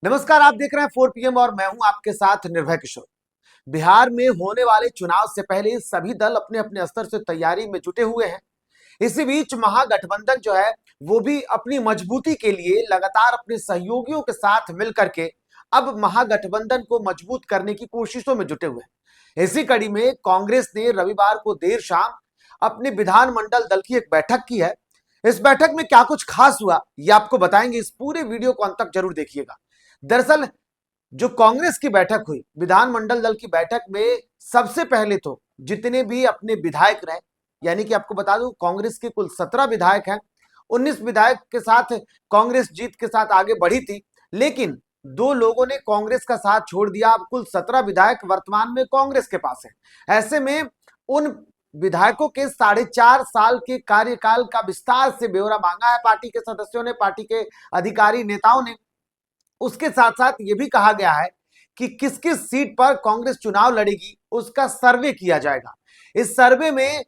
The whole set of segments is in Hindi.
नमस्कार, आप देख रहे हैं 4 PM और मैं हूं आपके साथ निर्भय किशोर। बिहार में होने वाले चुनाव से पहले सभी दल अपने अपने स्तर से तैयारी में जुटे हुए हैं। इसी बीच महागठबंधन जो है वो भी अपनी मजबूती के लिए लगातार अपने सहयोगियों के साथ मिलकर के अब महागठबंधन को मजबूत करने की कोशिशों में जुटे हुए हैं। इसी कड़ी में कांग्रेस ने रविवार को देर शाम अपने विधानमंडल दल की एक बैठक की है। इस बैठक में क्या कुछ खास हुआ ये आपको बताएंगे, इस पूरे वीडियो को अंत तक जरूर देखिएगा। दरअसल जो कांग्रेस की बैठक हुई, विधानमंडल दल की बैठक में सबसे पहले तो जितने भी अपने विधायक रहे, यानी कि आपको बता दूं कांग्रेस के कुल 17 विधायक हैं। 19 विधायक के साथ कांग्रेस जीत के साथ आगे बढ़ी थी, लेकिन दो लोगों ने कांग्रेस का साथ छोड़ दिया। अब कुल 17 विधायक वर्तमान में कांग्रेस के पास है। ऐसे में उन विधायकों के 4.5 साल के कार्यकाल का विस्तार से ब्यौरा मांगा है पार्टी के सदस्यों ने, पार्टी के अधिकारी नेताओं ने। उसके साथ साथ ये भी कहा गया है कि किस किस सीट पर कांग्रेस चुनाव लड़ेगी उसका सर्वे किया जाएगा। इस सर्वे में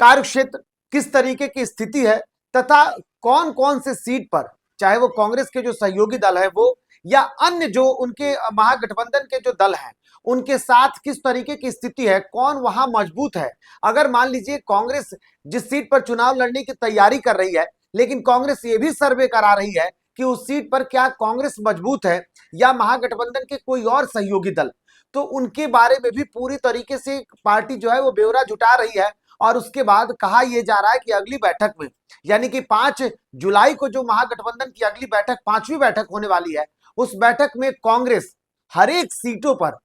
कार्यक्षेत्र किस तरीके की स्थिति है तथा कौन कौन से सीट पर, चाहे वो कांग्रेस के जो सहयोगी दल है वो या अन्य जो उनके महागठबंधन के जो दल हैं उनके साथ किस तरीके की स्थिति है, कौन वहां मजबूत है। अगर मान लीजिए कांग्रेस जिस सीट पर चुनाव लड़ने की तैयारी कर रही है, लेकिन कांग्रेस ये भी सर्वे करा रही है कि उस सीट पर क्या कांग्रेस मजबूत है या महागठबंधन के कोई और सहयोगी दल, तो उनके बारे में भी पूरी तरीके से पार्टी जो है वो ब्यौरा जुटा रही है। और उसके बाद कहा यह जा रहा है कि अगली बैठक में, यानी कि 5 जुलाई को जो महागठबंधन की अगली बैठक, 5वीं बैठक होने वाली है, उस बैठक में कांग्रेस हर एक सीटों पर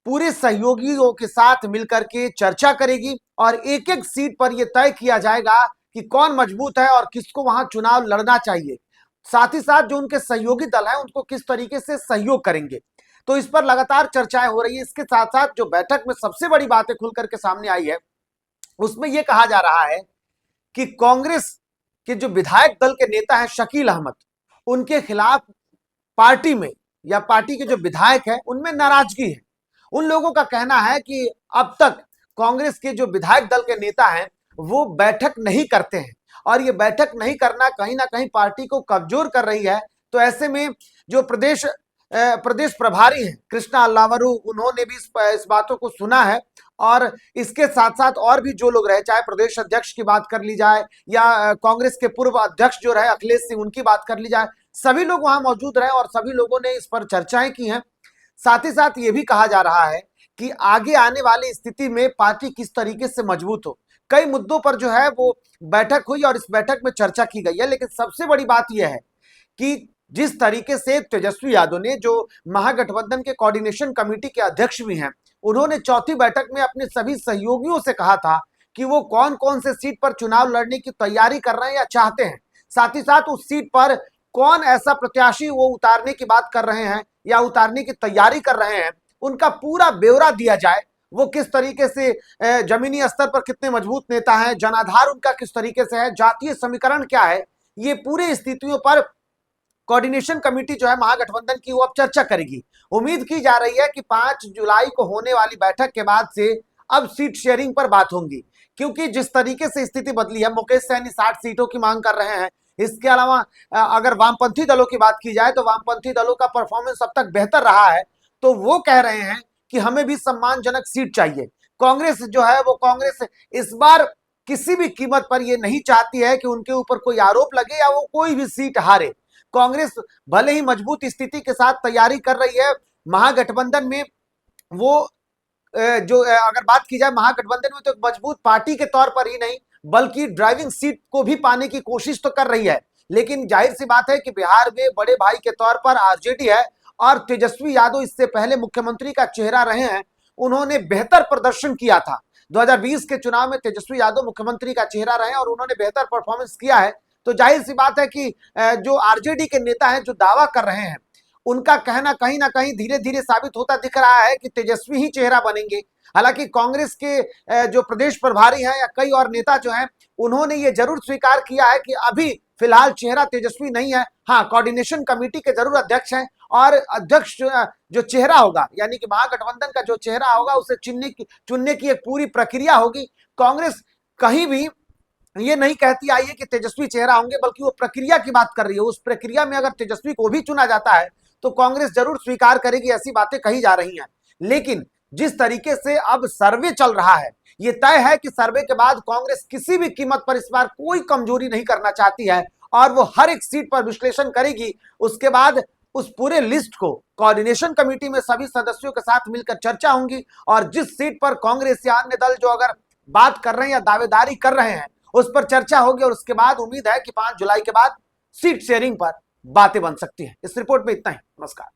पूरे सहयोगियों के साथ मिलकर के चर्चा करेगी और एक एक सीट पर यह तय किया जाएगा कि कौन मजबूत है और किसको वहां चुनाव लड़ना चाहिए। साथ ही साथ जो उनके सहयोगी दल हैं उनको किस तरीके से सहयोग करेंगे, तो इस पर लगातार चर्चाएं हो रही है। इसके साथ साथ जो बैठक में सबसे बड़ी बातें खुल करके सामने आई है उसमें यह कहा जा रहा है कि कांग्रेस के जो विधायक दल के नेता हैं शकील अहमद, उनके खिलाफ पार्टी में या पार्टी के जो विधायक हैं उनमें नाराजगी है। उन लोगों का कहना है कि अब तक कांग्रेस के जो विधायक दल के नेता हैं वो बैठक नहीं करते हैं और ये बैठक नहीं करना कहीं ना कहीं पार्टी को कमजोर कर रही है। तो ऐसे में जो प्रदेश प्रभारी हैं कृष्णा अल्लावरू, उन्होंने भी इस बातों को सुना है। और इसके साथ साथ और भी जो लोग रहे, चाहे प्रदेश अध्यक्ष की बात कर ली जाए या कांग्रेस के पूर्व अध्यक्ष जो रहे अखिलेश सिंह, उनकी बात कर ली जाए, सभी लोग वहां मौजूद रहे और सभी लोगों ने इस पर चर्चाएं की हैं। साथ ही साथ ये भी कहा जा रहा है कि आगे आने वाली स्थिति में पार्टी किस तरीके से मजबूत हो। कई मुद्दों पर जो है वो बैठक हुई और इस बैठक में चर्चा की गई है, लेकिन सबसे बड़ी बात यह है कि जिस तरीके से तेजस्वी यादव ने, जो महागठबंधन के कोऑर्डिनेशन कमेटी के अध्यक्ष भी हैं, उन्होंने चौथी बैठक में अपने सभी सहयोगियों से कहा था कि वो कौन कौन से सीट पर चुनाव लड़ने की तैयारी कर रहे हैं या चाहते हैं। साथ ही साथ उस सीट पर कौन ऐसा प्रत्याशी वो उतारने की बात कर रहे हैं या उतारने की तैयारी कर रहे हैं, उनका पूरा ब्यौरा दिया जाए। वो किस तरीके से जमीनी स्तर पर कितने मजबूत नेता हैं, जनाधार उनका किस तरीके से है, जातीय समीकरण क्या है, ये पूरी स्थितियों पर कोऑर्डिनेशन कमेटी जो है महागठबंधन की वो अब चर्चा करेगी। उम्मीद की जा रही है कि 5 जुलाई को होने वाली बैठक के बाद से अब सीट शेयरिंग पर बात होगी, क्योंकि जिस तरीके से स्थिति बदली है, मुकेश सहनी 60 सीटों की मांग कर रहे हैं। इसके अलावा अगर वामपंथी दलों की बात की जाए तो वामपंथी दलों का परफॉर्मेंस अब तक बेहतर रहा है, तो वो कह रहे हैं कि हमें भी सम्मानजनक सीट चाहिए। कांग्रेस जो है वो कांग्रेस इस बार किसी भी कीमत पर यह नहीं चाहती है कि उनके ऊपर कोई आरोप लगे या वो कोई भी सीट हारे। कांग्रेस भले ही मजबूत स्थिति के साथ तैयारी कर रही है महागठबंधन में, वो जो अगर बात की जाए महागठबंधन में तो एक मजबूत पार्टी के तौर पर ही नहीं बल्कि ड्राइविंग सीट को भी पाने की कोशिश तो कर रही है। लेकिन जाहिर सी बात है कि बिहार में बड़े भाई के तौर पर आरजेडी है और तेजस्वी यादव इससे पहले मुख्यमंत्री का चेहरा रहे हैं। उन्होंने बेहतर प्रदर्शन किया था 2020 के चुनाव में, तेजस्वी यादव मुख्यमंत्री का चेहरा रहे और उन्होंने बेहतर परफॉर्मेंस किया है। तो जाहिर सी बात है कि जो आरजेडी के नेता हैं जो दावा कर रहे हैं, उनका कहना कहीं ना कहीं धीरे धीरे साबित होता दिख रहा है कि तेजस्वी ही चेहरा बनेंगे। हालांकि कांग्रेस के जो प्रदेश प्रभारी हैं या कई और नेता जो हैं, उन्होंने ये जरूर स्वीकार किया है कि अभी फिलहाल चेहरा तेजस्वी नहीं है। हाँ, कोऑर्डिनेशन कमेटी के जरूर अध्यक्ष हैं और अध्यक्ष जो चेहरा होगा, यानी कि महागठबंधन का जो चेहरा होगा उसे चुनने की एक पूरी प्रक्रिया होगी। कांग्रेस कहीं भी ये नहीं कहती आई है कि तेजस्वी चेहरा होंगे, बल्कि वो प्रक्रिया की बात कर रही है। उस प्रक्रिया में अगर तेजस्वी को भी चुना जाता है तो कांग्रेस जरूर स्वीकार करेगी, ऐसी बातें कही जा रही हैं। लेकिन जिस तरीके से अब सर्वे चल रहा है, ये तय है कि सर्वे के बाद कांग्रेस किसी भी कीमत पर इस बार कोई कमजोरी नहीं करना चाहती है और वो हर एक सीट पर विश्लेषण करेगी। उसके बाद उस पूरे लिस्ट को कोऑर्डिनेशन कमेटी में सभी सदस्यों के साथ मिलकर चर्चा होंगी और जिस सीट पर कांग्रेस या अन्य दल जो अगर बात कर रहे हैं या दावेदारी कर रहे हैं उस पर चर्चा होगी और उसके बाद उम्मीद है कि 5 जुलाई के बाद सीट शेयरिंग पर बातें बन सकती हैं। इस रिपोर्ट में इतना ही। नमस्कार।